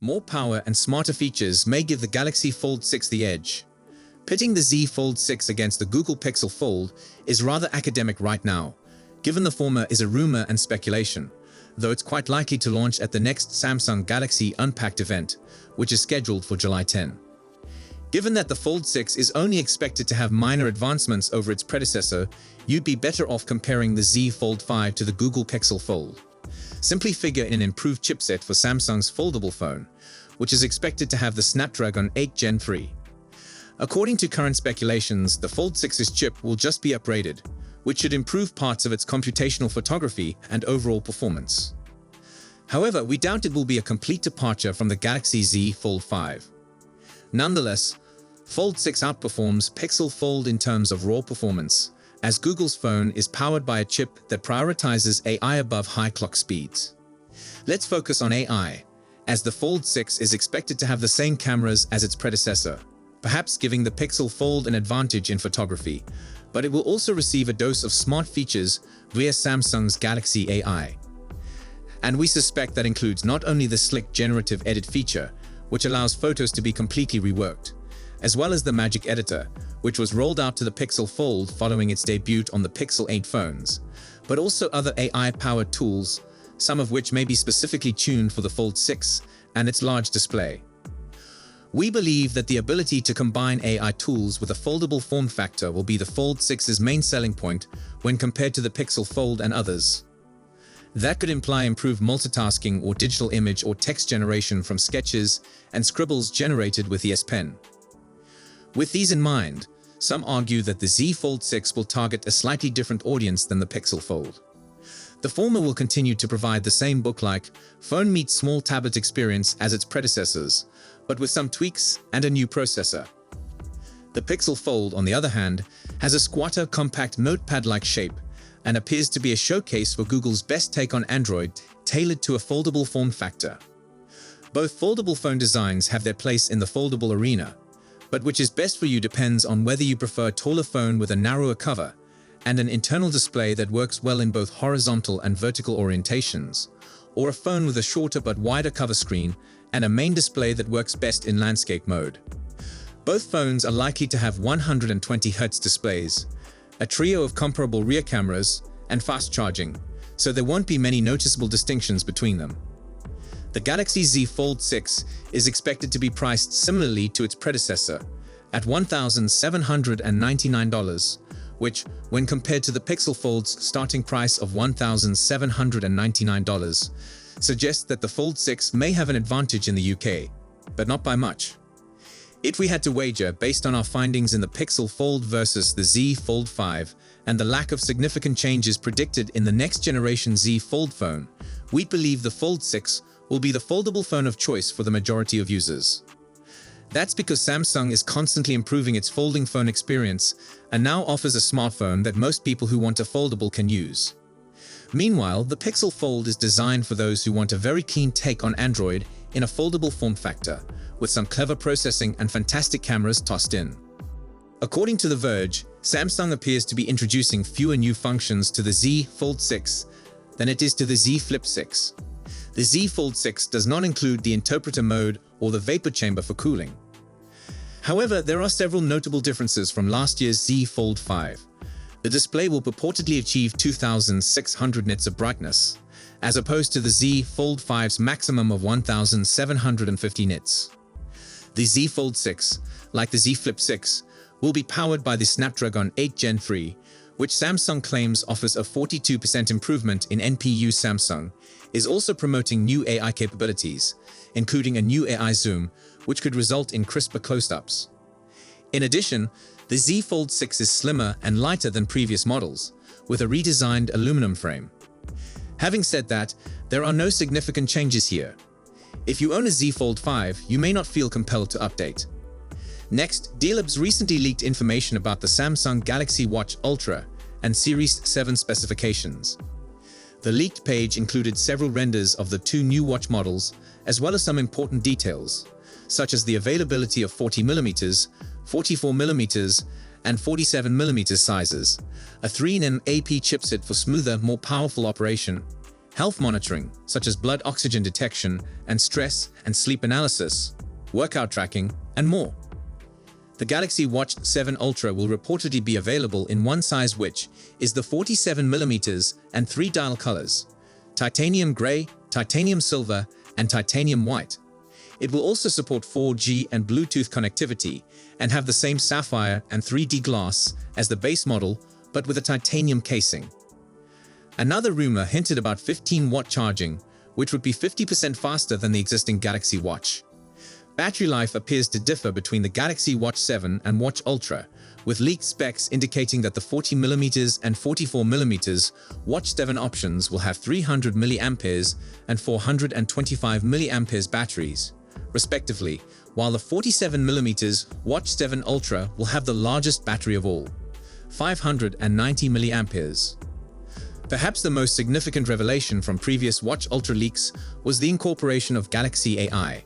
More power and smarter features may give the Galaxy Fold 6 the edge. Pitting the Z Fold 6 against the Google Pixel Fold is rather academic right now, given the former is a rumor and speculation, though it's quite likely to launch at the next Samsung Galaxy Unpacked event, which is scheduled for July 10. Given that the Fold 6 is only expected to have minor advancements over its predecessor, you'd be better off comparing the Z Fold 5 to the Google Pixel Fold. Simply figure in an improved chipset for Samsung's foldable phone, which is expected to have the Snapdragon 8 Gen 3. According to current speculations, the Fold 6's chip will just be upgraded, which should improve parts of its computational photography and overall performance. However, we doubt it will be a complete departure from the Galaxy Z Fold 5. Nonetheless, Fold 6 outperforms Pixel Fold in terms of raw performance, as Google's phone is powered by a chip that prioritizes AI above high clock speeds. Let's focus on AI, as the Fold 6 is expected to have the same cameras as its predecessor, perhaps giving the Pixel Fold an advantage in photography, but it will also receive a dose of smart features via Samsung's Galaxy AI. And we suspect that includes not only the slick generative edit feature, which allows photos to be completely reworked, as well as the Magic Editor, which was rolled out to the Pixel Fold following its debut on the Pixel 8 phones, but also other AI-powered tools, some of which may be specifically tuned for the Fold 6 and its large display. We believe that the ability to combine AI tools with a foldable form factor will be the Fold 6's main selling point when compared to the Pixel Fold and others. That could imply improved multitasking or digital image or text generation from sketches and scribbles generated with the S Pen. With these in mind, some argue that the Z Fold 6 will target a slightly different audience than the Pixel Fold. The former will continue to provide the same book-like, phone-meets-small tablet experience as its predecessors, but with some tweaks and a new processor. The Pixel Fold, on the other hand, has a squatter, compact notepad-like shape and appears to be a showcase for Google's best take on Android, tailored to a foldable form factor. Both foldable phone designs have their place in the foldable arena, but which is best for you depends on whether you prefer a taller phone with a narrower cover and an internal display that works well in both horizontal and vertical orientations, or a phone with a shorter but wider cover screen and a main display that works best in landscape mode. Both phones are likely to have 120Hz displays, a trio of comparable rear cameras, and fast charging, so there won't be many noticeable distinctions between them. The Galaxy Z Fold 6 is expected to be priced similarly to its predecessor, at $1,799, which, when compared to the Pixel Fold's starting price of $1,799, suggests that the Fold 6 may have an advantage in the UK, but not by much. If we had to wager based on our findings in the Pixel Fold versus the Z Fold 5 and the lack of significant changes predicted in the next generation Z Fold phone, we'd believe the Fold 6 will be the foldable phone of choice for the majority of users. That's because Samsung is constantly improving its folding phone experience and now offers a smartphone that most people who want a foldable can use. Meanwhile, the Pixel Fold is designed for those who want a very clean take on Android in a foldable form factor, with some clever processing and fantastic cameras tossed in. According to The Verge, Samsung appears to be introducing fewer new functions to the Z Fold 6 than it is to the Z Flip 6. The Z Fold 6 does not include the interpreter mode or the vapor chamber for cooling. However, there are several notable differences from last year's Z Fold 5. The display will purportedly achieve 2,600 nits of brightness, as opposed to the Z Fold 5's maximum of 1,750 nits. The Z Fold 6, like the Z Flip 6, will be powered by the Snapdragon 8 Gen 3, which Samsung claims offers a 42% improvement in NPU. Samsung is also promoting new AI capabilities, including a new AI zoom, which could result in crisper close-ups. In addition, the Z Fold 6 is slimmer and lighter than previous models, with a redesigned aluminum frame. Having said that, there are no significant changes here. If you own a Z Fold 5, you may not feel compelled to update. Next, D-Labs recently leaked information about the Samsung Galaxy Watch Ultra and Series 7 specifications. The leaked page included several renders of the two new watch models, as well as some important details, such as the availability of 40mm, 44mm, and 47mm sizes, a 3nm AP chipset for smoother, more powerful operation, health monitoring, such as blood oxygen detection and stress and sleep analysis, workout tracking, and more. The Galaxy Watch 7 Ultra will reportedly be available in one size, which is the 47mm and 3 dial colors: titanium gray, titanium silver, and titanium white. It will also support 4G and Bluetooth connectivity and have the same sapphire and 3D glass as the base model, but with a titanium casing. Another rumor hinted about 15-watt charging, which would be 50% faster than the existing Galaxy Watch. Battery life appears to differ between the Galaxy Watch 7 and Watch Ultra, with leaked specs indicating that the 40mm and 44mm Watch 7 options will have 300 mAh and 425 mAh batteries, respectively, while the 47mm Watch 7 Ultra will have the largest battery of all, 590 mAh. Perhaps the most significant revelation from previous Watch Ultra leaks was the incorporation of Galaxy AI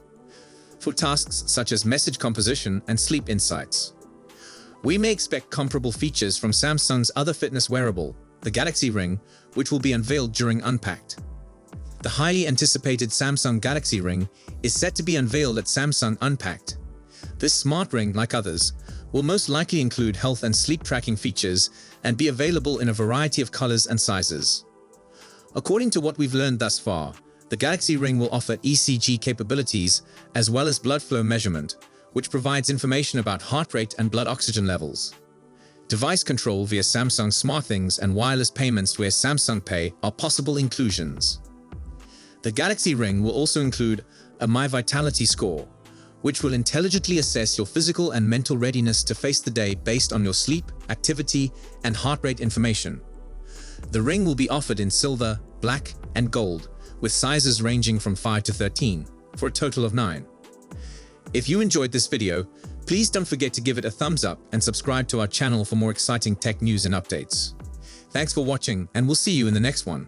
for tasks such as message composition and sleep insights. We may expect comparable features from Samsung's other fitness wearable, the Galaxy Ring, which will be unveiled during Unpacked. The highly anticipated Samsung Galaxy Ring is set to be unveiled at Samsung Unpacked. This smart ring, like others, will most likely include health and sleep tracking features and be available in a variety of colors and sizes. According to what we've learned thus far, the Galaxy Ring will offer ECG capabilities as well as blood flow measurement, which provides information about heart rate and blood oxygen levels. Device control via Samsung SmartThings and wireless payments via Samsung Pay are possible inclusions. The Galaxy Ring will also include a My Vitality score, which will intelligently assess your physical and mental readiness to face the day based on your sleep, activity, and heart rate information. The ring will be offered in silver, black, and gold, with sizes ranging from 5 to 13, for a total of 9. If you enjoyed this video, please don't forget to give it a thumbs up and subscribe to our channel for more exciting tech news and updates. Thanks for watching, and we'll see you in the next one.